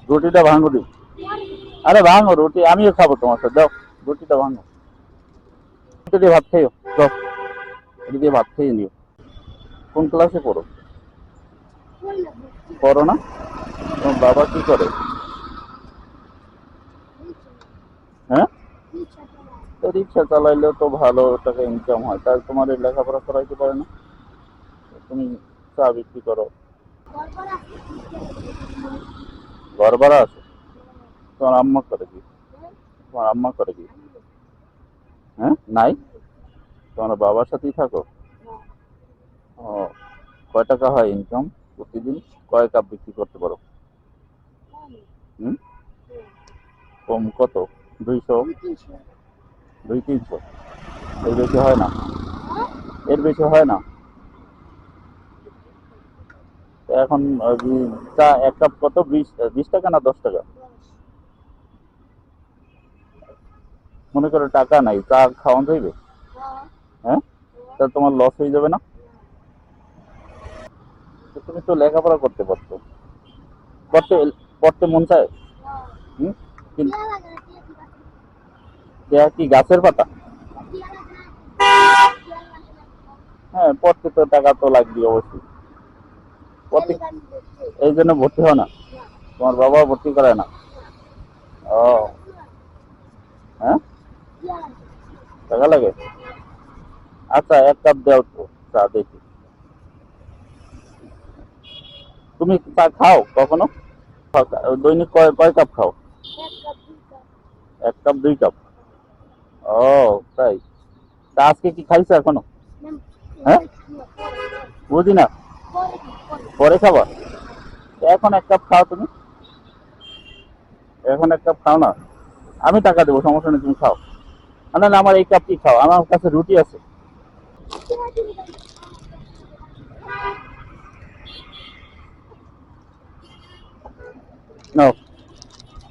রুটিটা ভাঙো দি। আরে ভাঙো রুটি, আমিও খাবো তোমার সাথে, দাও রুটিটা ভাঙো। রুটি দিয়ে ভাত খাইও, দাও রুটি দিয়ে ভাত খেয়ে নিও। কোন ক্লাসে পড়ো? পড়ো না? তোমার বাবা কি করে? হ্যাঁ, তো রিক্সা চালাইলেও তো ভালো টাকা ইনকাম হয়, তাই তোমার এই লেখাপড়া করাইতে পারে না? তুমি চা বিক্রি করো, ঘর ভাড়া আছে। তোমার আম্মা করে কি? তোমার আম্মা করে কি? হ্যাঁ, নাই? তোমার বাবার সাথেই থাকো? ও, কয় টাকা হয় ইনকাম প্রতিদিন? কয় কাপ বিক্রি করতে পারো? হুম, কম কত? 200? 200-300? এর বেশি হয় না? এর বেশি হয় না? তো এখন চা এক কাপ কত? 20 টাকা না 10 টাকা? মনে করো টাকা নাই, চা খাওয়ান যাইবে? হ্যাঁ, তা তোমার লস হয়ে যাবে না? তো তুমি তো লেখাপড়া করতে পারতো। পড়তে পড়তে মন চায়? হুম, কিন্তু দেয়া কি গাছের পাতা? হ্যাঁ, পড়তে তো টাকা তো লাগবে অবশ্যই। পড়তে এই জন্য ভর্তি হয় না? তোমার বাবা ভর্তি করে না? ও, হ্যাঁ, টাকা লাগে। আচ্ছা, এক কাপ দাও তো চা দেখি। তুমি চা খাও কখনো? দৈনিক কয় কয় কাপ খাও? 1 কাপ 2 কাপ? ও, তাই? তা আজকে কি খাইছো এখনো? হ্যাঁ, বুঝি না। পরে খাবা? এখন 1 কাপ খাও তুমি, এখন 1 কাপ খাও না? আমি টাকা দেবো, সমস্যা নেই, তুমি খাও। না না, আমার এই কাপটি খাও, আমার কাছে রুটি আছে। নাও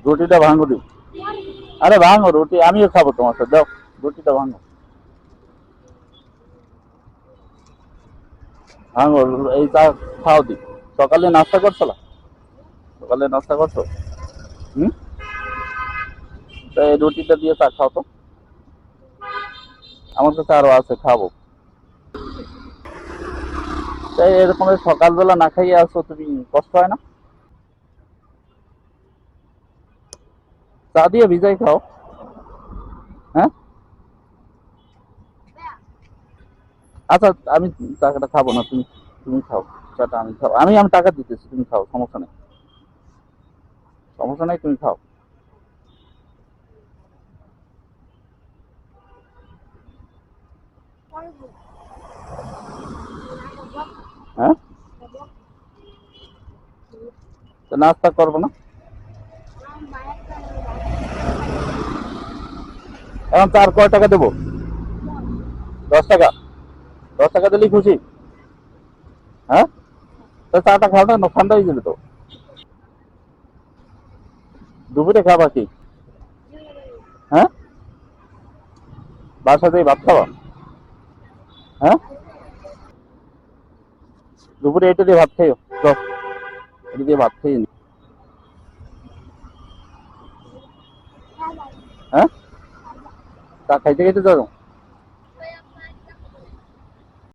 রুটিটা ভাঙো দি। আরে ভাঙো রুটি, আমিও খাবো তোমার সাথে, দাও রুটিটা ভাঙো। ভাঙো, এই চা খাও দি। সকালে নাস্তা করছো না? সকালে নাস্তা করছো? হুম, তো এই রুটিটা দিয়ে চা খাও তো। আমার কাছে আরো আছে, খাবো। তাই এরকম সকালবেলা না খাইয়ে আসো তুমি, কষ্ট হয় না? চা দিয়ে ভিজাই খাও। হ্যাঁ, আচ্ছা, আমি টাকাটা খাবো না, তুমি তুমি খাও। চাটা আমি খাও, আমি আমি টাকা দিতেছি, তুমি খাও, সমস্যা নেই। সমস্যা নেই, তুমি খাও। হ্যাঁ, তো নাস্তা করবো না? এখন চার কয় টাকা দেবো? 10 টাকা? 10 টাকা দিলেই খুশি? হ্যাঁ, তো চাটা খাও না, ঠান্ডা হয়ে যাবে তো। দুপুরে খাবা কি? হ্যাঁ, বাসাতেই ভাত খাওয়া? হ্যাঁ, দুপুরে এটা দিয়ে ভাত খাইও, তো এটা দিয়ে ভাত খেয়ে নি। হ্যাঁ, চা খাইতে খাইতে যাও?